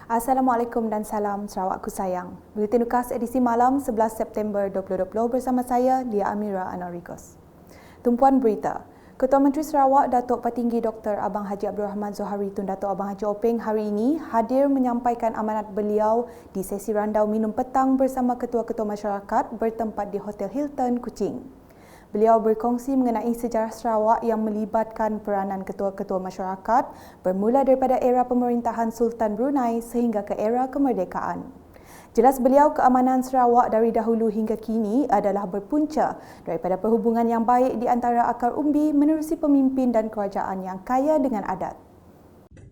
Assalamualaikum dan salam Sarawakku sayang. Buletin Ukas edisi malam 11 September 2020 bersama saya, Lia Amira Anarikos. Tumpuan berita. Ketua Menteri Sarawak Datuk Petinggi Dr. Abang Haji Abdul Rahman Zohari Tun Datuk Abang Haji Openg hari ini hadir menyampaikan amanat beliau di sesi randau minum petang bersama ketua-ketua masyarakat bertempat di Hotel Hilton, Kuching. Beliau berkongsi mengenai sejarah Sarawak yang melibatkan peranan ketua-ketua masyarakat bermula daripada era pemerintahan Sultan Brunei sehingga ke era kemerdekaan. Jelas beliau keamanan Sarawak dari dahulu hingga kini adalah berpunca daripada perhubungan yang baik di antara akar umbi menerusi pemimpin dan kerajaan yang kaya dengan adat.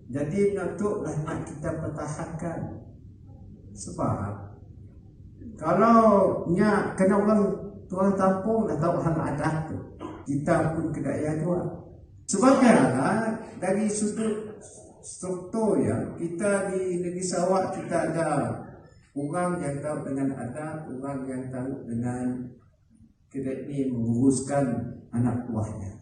Jadi untuklah nak kita pertahankan sebab kalau nya kena orang tuan kampung dah tahu hal adat tu, kita pun kedaya tuan. Sebab kerana dari sudut struktur ya, kita di negeri Sarawak kita ada orang yang tahu dengan adat, orang yang tahu dengan kedai menguruskan anak buahnya.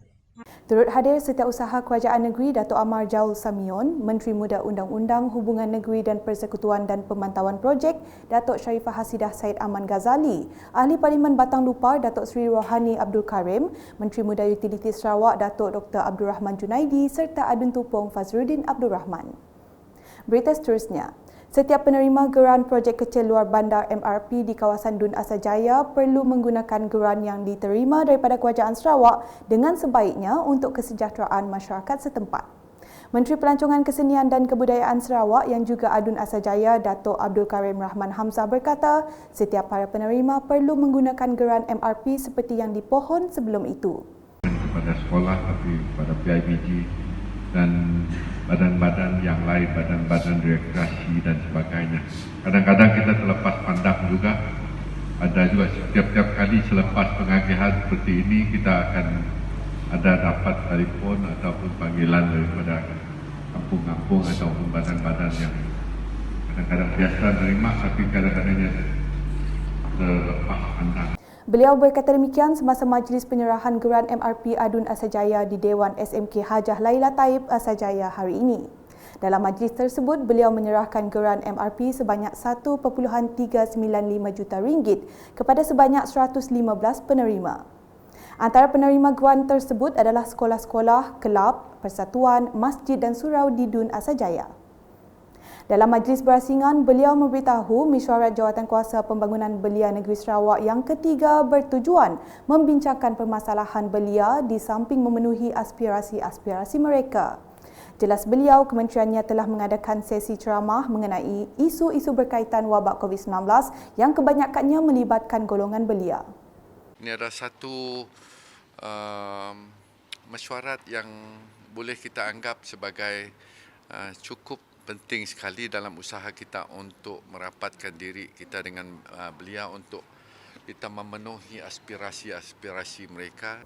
Turut hadir Setiausaha Kerajaan Negeri Datuk Amar Jaul Samion, Menteri Muda Undang-Undang, Hubungan Negeri dan Persekutuan dan Pemantauan Projek Datuk Sharifah Hasidah Said Aman Ghazali, Ahli Parlimen Batang Lupar Datuk Seri Rohani Abdul Karim, Menteri Muda Utiliti Sarawak Datuk Dr. Abdul Rahman Junaidi serta Adun Tupong Fazruddin Abdul Rahman. Berita seterusnya. Setiap penerima geran projek kecil luar bandar MRP di kawasan Dun Asajaya perlu menggunakan geran yang diterima daripada Kerajaan Sarawak dengan sebaiknya untuk kesejahteraan masyarakat setempat. Menteri Pelancongan Kesenian dan Kebudayaan Sarawak yang juga Adun Asajaya Datuk Abdul Karim Rahman Hamzah berkata, setiap para penerima perlu menggunakan geran MRP seperti yang dipohon sebelum itu. Kepada sekolah tapi kepada PIBG dan badan-badan yang lain, badan-badan rekreasi dan sebagainya. Kadang-kadang kita terlepas pandang juga, ada juga setiap kali selepas pengagihan seperti ini kita akan ada dapat telefon ataupun panggilan daripada kampung-kampung ataupun badan-badan yang kadang-kadang biasa menerima tapi kadang-kadangnya terlepas pandang. Beliau berkata demikian semasa majlis penyerahan geran MRP Adun Asajaya di Dewan SMK Hajah Laila Taib Asajaya hari ini. Dalam majlis tersebut, beliau menyerahkan geran MRP sebanyak 1.395 juta ringgit kepada sebanyak 115 penerima. Antara penerima geran tersebut adalah sekolah-sekolah, kelab, persatuan, masjid dan surau di Dun Asajaya. Dalam majlis berasingan, beliau memberitahu mesyuarat Jawatankuasa Pembangunan Belia Negeri Sarawak yang ketiga bertujuan membincangkan permasalahan belia di samping memenuhi aspirasi-aspirasi mereka. Jelas beliau, kementeriannya telah mengadakan sesi ceramah mengenai isu-isu berkaitan wabak COVID-19 yang kebanyakannya melibatkan golongan belia. Ini ada satu mesyuarat yang boleh kita anggap sebagai cukup penting sekali dalam usaha kita untuk merapatkan diri kita dengan belia untuk kita memenuhi aspirasi-aspirasi mereka.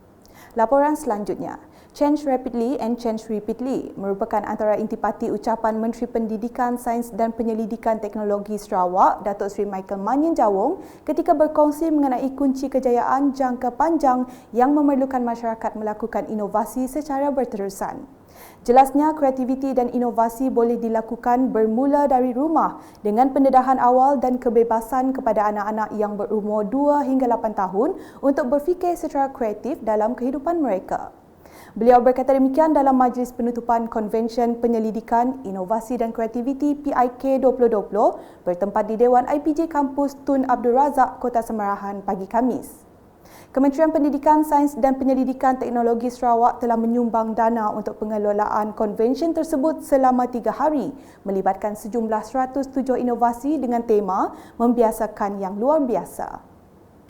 Laporan selanjutnya, Change Rapidly and Change Repeatedly merupakan antara intipati ucapan Menteri Pendidikan, Sains dan Penyelidikan Teknologi Sarawak, Datuk Seri Michael Manyin Jawong ketika berkongsi mengenai kunci kejayaan jangka panjang yang memerlukan masyarakat melakukan inovasi secara berterusan. Jelasnya, kreativiti dan inovasi boleh dilakukan bermula dari rumah dengan pendedahan awal dan kebebasan kepada anak-anak yang berumur 2 hingga 8 tahun untuk berfikir secara kreatif dalam kehidupan mereka. Beliau berkata demikian dalam majlis penutupan Konvensyen Penyelidikan, Inovasi dan Kreativiti PIK 2020 bertempat di Dewan IPJ Kampus Tun Abdul Razak, Kota Semerahan pagi Khamis. Kementerian Pendidikan, Sains dan Penyelidikan Teknologi Sarawak telah menyumbang dana untuk pengelolaan konvensyen tersebut selama 3 hari melibatkan sejumlah 107 inovasi dengan tema membiasakan yang luar biasa.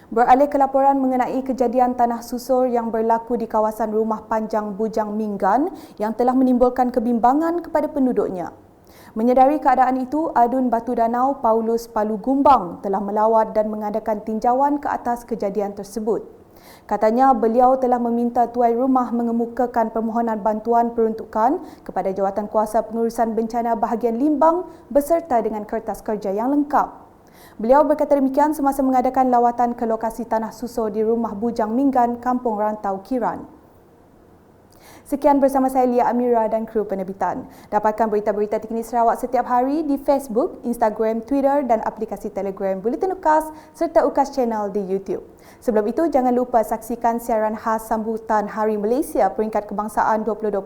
Beralih ke laporan mengenai kejadian tanah susur yang berlaku di kawasan Rumah Panjang Bujang Minggan yang telah menimbulkan kebimbangan kepada penduduknya. Menyedari keadaan itu, Adun Batu Danau Paulus Palu Gumbang telah melawat dan mengadakan tinjauan ke atas kejadian tersebut. Katanya beliau telah meminta tuai rumah mengemukakan permohonan bantuan peruntukan kepada Jawatankuasa Pengurusan Bencana bahagian Limbang beserta dengan kertas kerja yang lengkap. Beliau berkata demikian semasa mengadakan lawatan ke lokasi tanah susur di Rumah Bujang Minggan, Kampung Rantau Kiran. Sekian bersama saya Lia Amira dan kru penerbitan. Dapatkan berita-berita terkini Sarawak setiap hari di Facebook, Instagram, Twitter dan aplikasi Telegram Bulletin UKAS serta UKAS Channel di YouTube. Sebelum itu, jangan lupa saksikan siaran khas sambutan Hari Malaysia Peringkat Kebangsaan 2020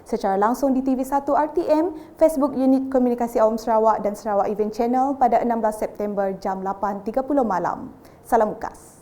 secara langsung di TV1 RTM, Facebook Unit Komunikasi Awam Sarawak dan Sarawak Event Channel pada 16 September jam 8.30 malam. Salam UKAS.